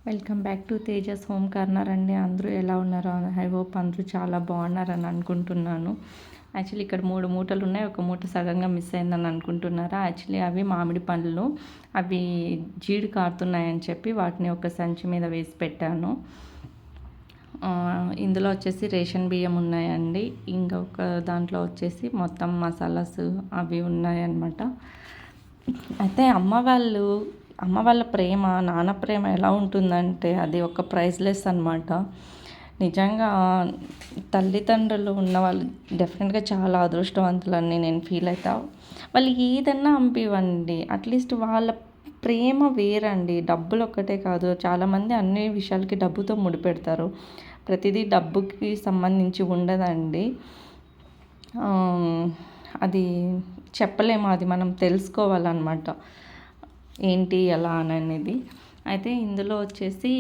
Welcome back to Tejas home corner అండి. అందరూ ఎలా ఉన్నారో ఐ హోప్ అందరూ చాలా బాగున్నారని అనుకుంటున్నాను. యాక్చువల్లీ ఇక్కడ 3 మూటలు ఉన్నాయి. ఒక మూట సడన్గా మిస్ అయిందని అనుకుంటున్నారా? యాక్చువల్లీ అవి మామిడి పండ్లు. అవి జీడి కారుతున్నాయని చెప్పి వాటిని ఒక సంచి మీద వేసి పెట్టాను. ఇందులో వచ్చేసి రేషన్ బియ్యం ఉన్నాయండి. ఇంకొక దాంట్లో వచ్చేసి మొత్తం మసాలాస్ అవి ఉన్నాయన్నమాట. అయితే అమ్మ వాళ్ళ ప్రేమ, నాన్న ప్రేమ ఎలా ఉంటుందంటే అది ఒక ప్రైజ్లెస్ అనమాట. నిజంగా తల్లిదండ్రులు ఉన్న వాళ్ళు డెఫినెట్గా చాలా అదృష్టవంతులని నేను ఫీల్ అవుతా. వాళ్ళు ఏదన్నా పంపివ్వండి, అట్లీస్ట్ వాళ్ళ ప్రేమ వేరండి. డబ్బులు ఒక్కటే కాదు, చాలామంది అన్ని విషయాలకి డబ్బుతో ముడిపెడతారు. ప్రతిదీ డబ్బుకి సంబంధించి ఉండదండి. అది చెప్పలేము, అది మనం తెలుసుకోవాలన్నమాట ఏంటి ఎలా అనేది. అయితే ఇందులో వచ్చేసి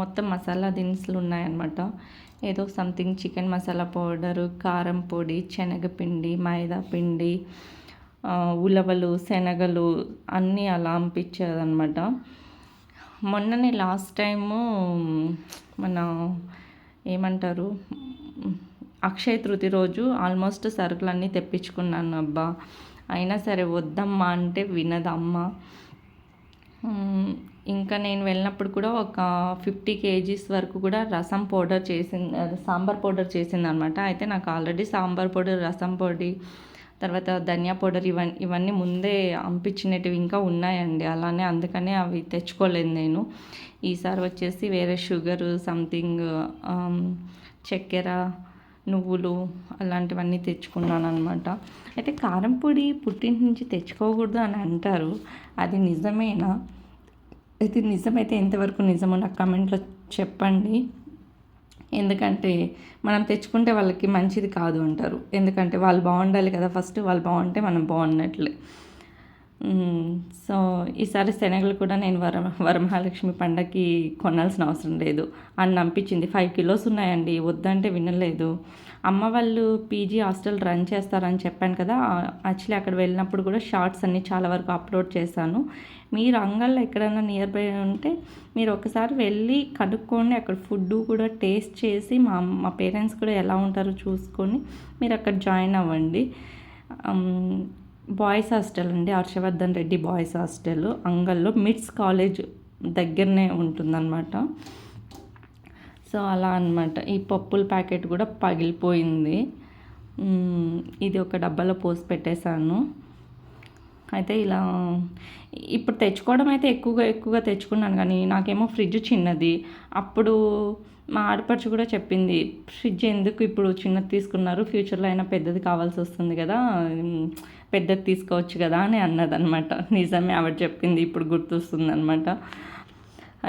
మొత్తం మసాలా దినుసులు ఉన్నాయన్నమాట. ఏదో సంథింగ్ చికెన్ మసాలా పౌడరు, కారం పొడి, శనగపిండి, మైదా పిండి, ఉలవలు, శనగలు అన్నీ అలా అనిపించేదన్నమాట. మొన్ననే లాస్ట్ టైము మన ఏమంటారు అక్షయ తృతీయ రోజు ఆల్మోస్ట్ సరుకులన్నీ తెప్పించుకున్నాను అబ్బా. అయినా సరే వద్దమ్మా అంటే వినదమ్మ. ఇంకా నేను వెళ్ళినప్పుడు కూడా ఒక 50 kgs వరకు కూడా రసం పౌడర్ చేసింది, సాంబార్ పౌడర్ చేసింది అనమాట. అయితే నాకు ఆల్రెడీ సాంబార్ పౌడర్, రసం పొడి, తర్వాత ధనియా పౌడర్ ఇవన్నీ ముందే పంపించినవి ఇంకా ఉన్నాయండి. అలానే అందుకనే అవి తెచ్చుకోలేదు నేను. ఈసారి వచ్చేసి వేరే షుగరు, సంథింగ్ చక్కెర, నువ్వులు అలాంటివన్నీ తెచ్చుకున్నాను అనమాట. అయితే కారం పొడి పుట్టింటి నుంచి తెచ్చుకోకూడదు అని అంటారు, అది నిజమేనా? ఇది నిజమైతే ఎంతవరకు నిజమో నాకు కమెంట్లో చెప్పండి. ఎందుకంటే మనం తెచ్చుకుంటే వాళ్ళకి మంచిది కాదు అంటారు. ఎందుకంటే వాళ్ళు బాగుండాలి కదా, ఫస్ట్ వాళ్ళు బాగుంటే మనం బాగున్నట్లే. సో ఈసారి శనగలు కూడా నేను వరమహాలక్ష్మి పండగకి కొనాల్సిన అవసరం లేదు అని అనిపించింది. 5 kilos ఉన్నాయండి, వద్దంటే వినలేదు. అమ్మ వాళ్ళు పీజీ హాస్టల్ రన్ చేస్తారని చెప్పాను కదా. యాక్చువల్లీ అక్కడ వెళ్ళినప్పుడు కూడా షార్ట్స్ అన్నీ చాలా వరకు అప్లోడ్ చేశాను. మీరు అంగల్లో ఎక్కడైనా నియర్ బై ఉంటే మీరు ఒకసారి వెళ్ళి కనుక్కోండి. అక్కడ ఫుడ్ కూడా టేస్ట్ చేసి మా పేరెంట్స్ కూడా ఎలా ఉంటారో చూసుకొని మీరు అక్కడ జాయిన్ అవ్వండి. బాయ్స్ హాస్టల్ అండి, హర్షవర్ధన్ రెడ్డి బాయ్స్ హాస్టల్ అంగల్లో మిడ్స్ కాలేజ్ దగ్గరనే ఉంటుందన్నమాట. సో అలా అనమాట. ఈ పప్పుల ప్యాకెట్ కూడా పగిలిపోయింది. ఇది ఒక డబ్బాలో పోసి పెట్టేశాను. అయితే ఇలా ఇప్పుడు తెచ్చుకోవడం అయితే ఎక్కువగా తెచ్చుకున్నాను, కానీ నాకేమో ఫ్రిడ్జ్ చిన్నది. అప్పుడు మా ఆడపడుచు కూడా చెప్పింది, ఫ్రిడ్జ్ ఎందుకు ఇప్పుడు చిన్నది తీసుకున్నారు, ఫ్యూచర్లో అయినా పెద్దది కావాల్సి వస్తుంది కదా, పెద్దది తీసుకోవచ్చు కదా అని అన్నదన్నమాట. నిజమే ఆవిడ చెప్పింది, ఇప్పుడు గుర్తొస్తుంది అనమాట.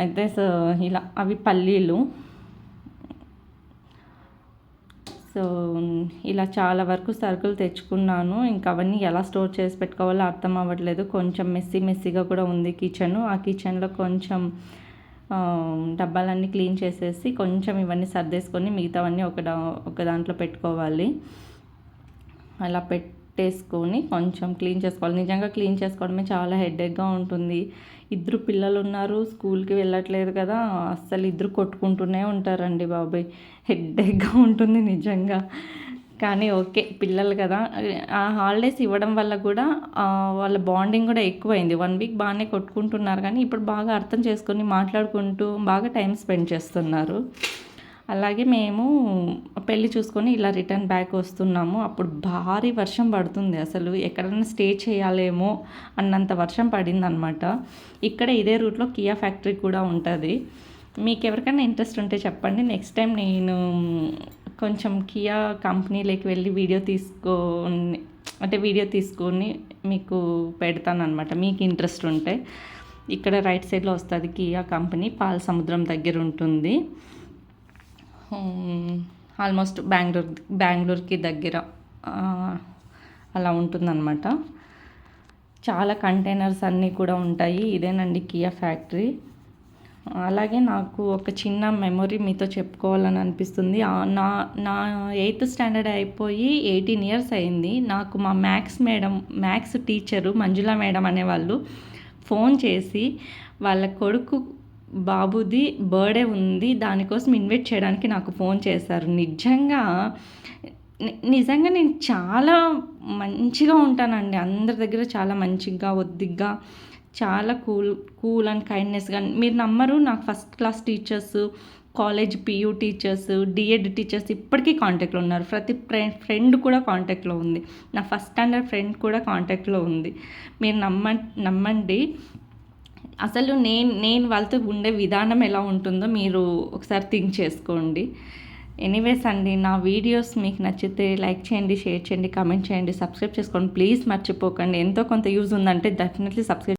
అయితే సో ఇలా అవి పల్లీలు. సో ఇలా చాలా వరకు సరుకులు తెచ్చుకున్నాను. ఇంకా అవన్నీ ఎలా స్టోర్ చేసి పెట్టుకోవాలో అర్థం అవ్వట్లేదు. కొంచెం మెస్సీగా కూడా ఉంది కిచెను. ఆ కిచెన్లో కొంచెం డబ్బాలన్నీ క్లీన్ చేసేసి కొంచెం ఇవన్నీ సర్దేసుకొని మిగతావన్నీ ఒక దాంట్లో పెట్టుకోవాలి. అలా పెట్టేసుకొని కొంచెం క్లీన్ చేసుకోవాలి. నిజంగా క్లీన్ చేసుకోవడమే చాలా హెడేక్గా ఉంటుంది. 2 పిల్లలు ఉన్నారు, స్కూల్కి వెళ్ళట్లేదు కదా, అస్సలు 2 కొట్టుకుంటూనే ఉంటారండి బాబాయ్. హెడేక్గా ఉంటుంది నిజంగా. కానీ ఓకే, పిల్లలు కదా. ఆ హాలిడేస్ ఇవ్వడం వల్ల కూడా వాళ్ళ బాండింగ్ కూడా ఎక్కువైంది. 1 week బాగానే కొట్టుకుంటున్నారు, కానీ ఇప్పుడు బాగా అర్థం చేసుకొని మాట్లాడుకుంటూ బాగా టైం స్పెండ్ చేస్తున్నారు. అలాగే మేము పెళ్ళి చూసుకొని ఇలా రిటర్న్ బ్యాక్ వస్తున్నాము. అప్పుడు భారీ వర్షం పడుతుంది, అసలు ఎక్కడైనా స్టే చేయాలేమో అన్నంత వర్షం పడింది అనమాట. ఇక్కడ ఇదే రూట్లో కియా ఫ్యాక్టరీ కూడా ఉంటుంది. మీకు ఎవరికైనా ఇంట్రెస్ట్ ఉంటే చెప్పండి. నెక్స్ట్ టైం నేను కొంచెం కియా కంపెనీలోకి వెళ్ళి వీడియో తీసుకొని మీకు పెడతాను అనమాట, మీకు ఇంట్రెస్ట్ ఉంటే. ఇక్కడ రైట్ సైడ్లో వస్తుంది కియా కంపెనీ, పాల సముద్రం దగ్గర ఉంటుంది. ఆల్మోస్ట్ బెంగళూరుకి దగ్గర అలా ఉంటుందన్నమాట. చాలా కంటైనర్స్ అన్నీ కూడా ఉంటాయి. ఇదేనండి కియా ఫ్యాక్టరీ. అలాగే నాకు ఒక చిన్న మెమొరీ మీతో చెప్పుకోవాలని అనిపిస్తుంది. నా 8th స్టాండర్డ్ అయిపోయి 18 years అయింది. నాకు మా మ్యాథ్స్ టీచరు మంజుల మేడం అనేవాళ్ళు ఫోన్ చేసి వాళ్ళ కొడుకు బాబుది బర్త్డే ఉంది, దానికోసం ఇన్వైట్ చేయడానికి నాకు ఫోన్ చేశారు. నిజంగా నేను చాలా మంచిగా ఉంటానండి. అందరి దగ్గర చాలా మంచిగా, ఒద్దిగ్గా, చాలా కూల్ అండ్ కైండ్నెస్గా. మీరు నమ్మరు, నాకు first class teachers, college PU teachers, DEd teachers ఇప్పటికీ కాంటాక్ట్లో ఉన్నారు. ప్రతి ఫ్రెండ్ కూడా కాంటాక్ట్లో ఉంది. నా ఫస్ట్ స్టాండర్డ్ ఫ్రెండ్ కూడా కాంటాక్ట్లో ఉంది. మీరు నమ్మండి, అసలు నేను వాళ్ళతో ఉండే విధానం ఎలా ఉంటుందో మీరు ఒకసారి థింక్ చేసుకోండి. ఎనీవేస్ అండి, నా వీడియోస్ మీకు నచ్చితే లైక్ చేయండి, షేర్ చేయండి, కామెంట్ చేయండి, సబ్స్క్రైబ్ చేసుకోండి ప్లీజ్, మర్చిపోకండి. ఎంతో కొంత యూజ్ ఉందంటే డెఫినెట్లీ సబ్స్క్రైబ్